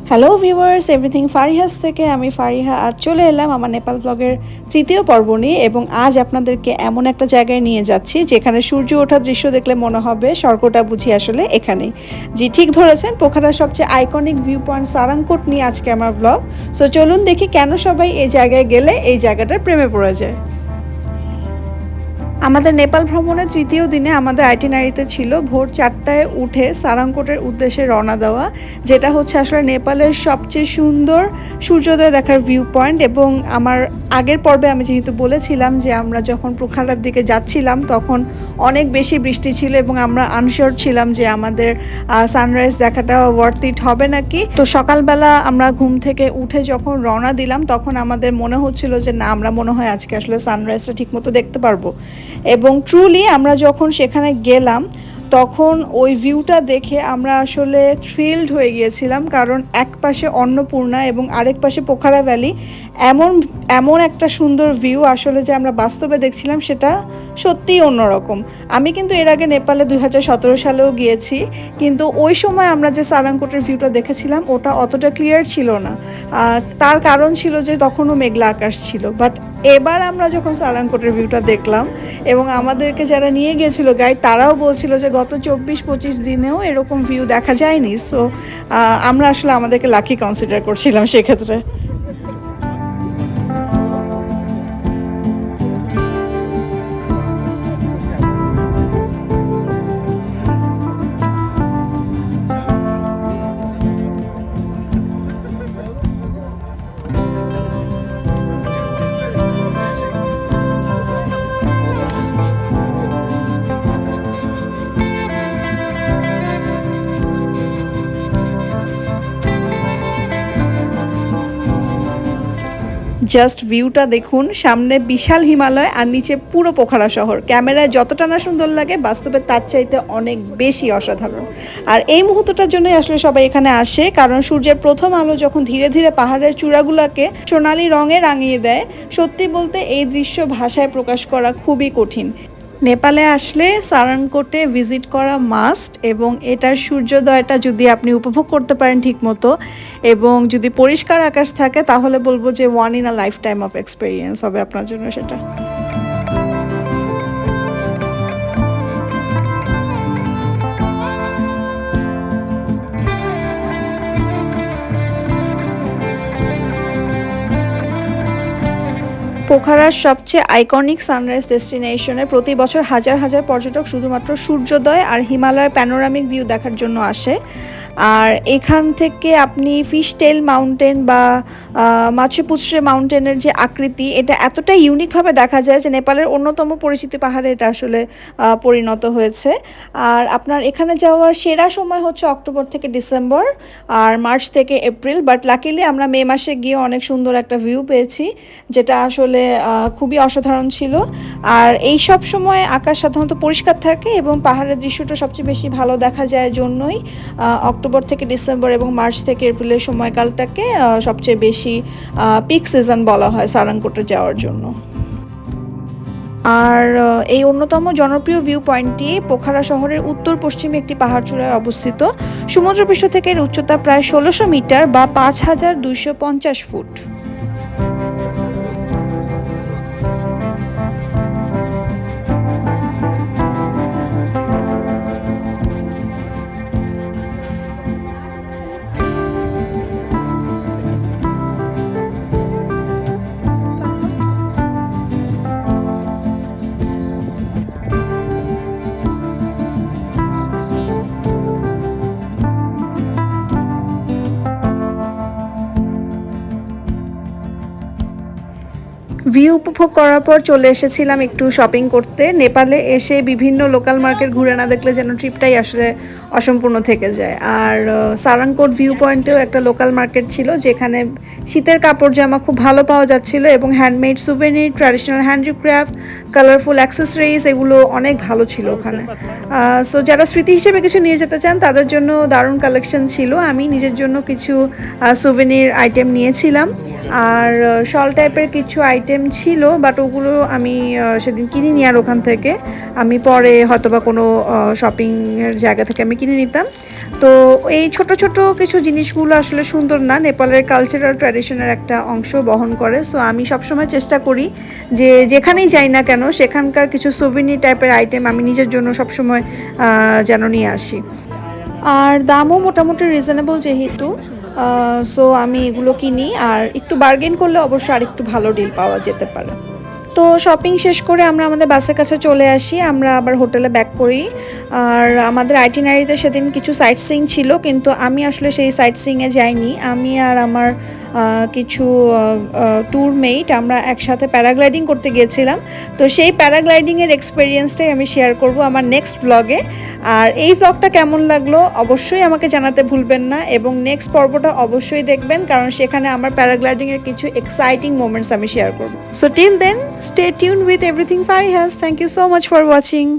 Hello viewers, everything Fariha's থেকে আমি ফারিহা। আজ চলে এলাম আমার নেপাল ব্লগের তৃতীয় পর্ব নিয়ে, এবং আজ আপনাদেরকে এমন একটা জায়গায় নিয়ে যাচ্ছি যেখানে সূর্য ওঠার দৃশ্য দেখলে মনে হবে স্বর্গটা বুঝি আসলে এখানেই। জি, ঠিক ধরেছেন, পোখারার সবচেয়ে আইকনিক ভিউ পয়েন্ট সারাংকোট নিয়ে আজকে আমার ব্লগ। সো চলুন দেখি কেন সবাই এই জায়গায় গেলে এই জায়গাটার প্রেমে পড়ে যায়। আমাদের নেপাল ভ্রমণের তৃতীয় দিনে আমাদের আইটিনারিতে ছিল ভোর 4টায় উঠে সারাংকোটের উদ্দেশ্যে রওনা দেওয়া, যেটা হচ্ছে আসলে নেপালের সবচেয়ে সুন্দর সূর্যোদয় দেখার ভিউ পয়েন্ট। এবং আমার আগের পর্বে আমি যেহেতু বলেছিলাম যে আমরা যখন পোখারার দিকে যাচ্ছিলাম তখন অনেক বেশি বৃষ্টি ছিল এবং আমরা আনশিওর ছিলাম যে আমাদের সানরাইজ দেখাটা ওয়ার্থ ইট হবে নাকি। তো সকালবেলা আমরা ঘুম থেকে উঠে যখন রওনা দিলাম তখন আমাদের মনে হচ্ছিল যে না, আমরা মনে হয় আজকে আসলে সানরাইজটা ঠিকমতো দেখতে পারবো। এবং ট্রুলি আমরা যখন সেখানে গেলাম তখন ওই ভিউটা দেখে আমরা আসলে থ্রিলড হয়ে গিয়েছিলাম, কারণ এক পাশে অন্নপূর্ণা এবং আরেক পাশে পোখারা ভ্যালি। এমন একটা সুন্দর ভিউ আসলে যে আমরা বাস্তবে দেখছিলাম সেটা সত্যিই অন্যরকম। আমি কিন্তু এর আগে নেপালে 2017 সালেও গিয়েছি, কিন্তু ওই সময় আমরা যে সারাংকোটের ভিউটা দেখেছিলাম ওটা অতটা ক্লিয়ার ছিল না। তার কারণ ছিল যে তখনও মেঘলা আকাশ ছিল। বাট এবার আমরা যখন সারাংকোটের ভিউটা দেখলাম এবং আমাদেরকে যারা নিয়ে গিয়েছিল গাইড, তারাও বলছিল যে গত 24-25 দিনেও এরকম ভিউ দেখা যায়নি। সো আমরা আসলে আমাদেরকে লাকি কনসিডার করছিলাম সেক্ষেত্রে। জাস্ট ভিউটা দেখুন, সামনে বিশাল হিমালয় আর নিচে পুরো পোখারা শহর। ক্যামেরায় যতটা না সুন্দর লাগে, বাস্তবে তার চাইতে অনেক বেশি অসাধারণ। আর এই মুহূর্তটার জন্যই আসলে সবাই এখানে আসে, কারণ সূর্যের প্রথম আলো যখন ধীরে ধীরে পাহাড়ের চূড়াগুলোকে সোনালি রঙে রাঙিয়ে দেয়, সত্যি বলতে এই দৃশ্য ভাষায় প্রকাশ করা খুবই কঠিন। নেপালে আসলে সারাংকোটে ভিজিট করা মাস্ট, এবং এটার সূর্যোদয়টা যদি আপনি উপভোগ করতে পারেন ঠিকমতো এবং যদি পরিষ্কার আকাশ থাকে, তাহলে বলবো যে one in a life time of experience হবে আপনার জন্য সেটা। পোখারার সবচেয়ে আইকনিক সানরাইজ ডেস্টিনেশনে প্রতি বছর হাজার হাজার পর্যটক শুধুমাত্র সূর্যোদয় আর হিমালয়ের প্যানোরামিক ভিউ দেখার জন্য আসে। আর এখান থেকে আপনি ফিশটেল মাউন্টেন বা মাচুপিচ্চু মাউন্টেনের যে আকৃতি, এটা এতটা ইউনিকভাবে দেখা যায় যে নেপালের অন্যতম পরিচিত পাহাড়ে এটা আসলে পরিণত হয়েছে। আর আপনার এখানে যাওয়ার সেরা সময় হচ্ছে অক্টোবর থেকে ডিসেম্বর আর মার্চ থেকে এপ্রিল। বাট লাকিলি আমরা মে মাসে গিয়ে অনেক সুন্দর একটা ভিউ পেয়েছি, যেটা আসলে খুবই অসাধারণ ছিল। আর এই সব সময় আকাশ সাধারণত পরিষ্কার থাকে এবং পাহাড়ের দৃশ্যটা সবচেয়ে বেশি ভালো দেখা যায় জন্যই অক্টোবর থেকে ডিসেম্বর এবং মার্চ থেকে এপ্রিলের সময়কালটাকে সবচেয়ে বেশি পিক সিজন বলা হয় সারাংকোটে যাওয়ার জন্য। আর এই অন্যতম জনপ্রিয় ভিউ পয়েন্টটি পোখারা শহরের উত্তর পশ্চিমে একটি পাহাড়চূড়ায় অবস্থিত। সমুদ্রপৃষ্ঠ থেকে এর উচ্চতা প্রায় 1600 মিটার বা 5250 ফুট। ভিউ উপভোগ করার পর চলে এসেছিলাম একটু শপিং করতে। নেপালে এসে বিভিন্ন লোকাল মার্কেট ঘুরে না দেখলে যেন ট্রিপটাই আসলে অসম্পূর্ণ থেকে যায়। আর সারাংকোট ভিউ পয়েন্টেও একটা লোকাল মার্কেট ছিল যেখানে শীতের কাপড় জামা খুব ভালো পাওয়া যাচ্ছিল এবং handmade souvenir, traditional handicraft, colourful accessories এগুলো অনেক ভালো ছিল ওখানে। সো যারা স্মৃতি হিসেবে কিছু নিয়ে যেতে চান তাদের জন্য দারুণ কালেকশন ছিল। আমি নিজের জন্য কিছু সুভেনির আইটেম নিয়েছিলাম, আর শল টাইপের কিছু আইটেম ছিল, বাট ওগুলো আমি সেদিন কিনিনি। আর ওখান থেকে আমি পরে হয়তোবা কোনো শপিংয়ের জায়গা থেকে আমি কিনে নিতাম। তো এই ছোট ছোট কিছু জিনিসগুলো আসলে সুন্দর না, নেপালের কালচারাল ট্র্যাডিশনের একটা অংশ বহন করে। সো আমি সবসময় চেষ্টা করি যে যেখানেই যাই না কেন সেখানকার কিছু সুভিনির টাইপের আইটেম আমি নিজের জন্য সবসময় যেন নিয়ে আসি। আর দামও মোটামুটি রিজনেবল যেহেতু, সো আমি এগুলো কিনি। আর একটু বার্গেন করলে অবশ্য আর একটু ভালো ডিল পাওয়া যেতে পারে। তো শপিং শেষ করে আমরা আমাদের বাসের কাছে চলে আসি, আমরা আবার হোটেলে ব্যাক করি। আর আমাদের আইটিনারিতে সেদিন কিছু সাইট সিইং ছিল, কিন্তু আমি আসলে সেই সাইট সিইংয়ে যাইনি। আমি আর আমার কিছু ট্যুরমেট আমরা একসাথে প্যারাগ্লাইডিং করতে গিয়েছিলাম। তো সেই প্যারাগ্লাইডিংয়ের এক্সপিরিয়েন্সটাই আমি শেয়ার করব আমার নেক্সট ব্লগে। আর এই ব্লগটা কেমন লাগলো অবশ্যই আমাকে জানাতে ভুলবেন না, এবং নেক্সট পর্বটা অবশ্যই দেখবেন, কারণ সেখানে আমার প্যারাগ্লাইডিংয়ের কিছু এক্সাইটিং মোমেন্টস আমি শেয়ার করব। So till then, stay tuned with Everything Farihas. Thank you so much for watching.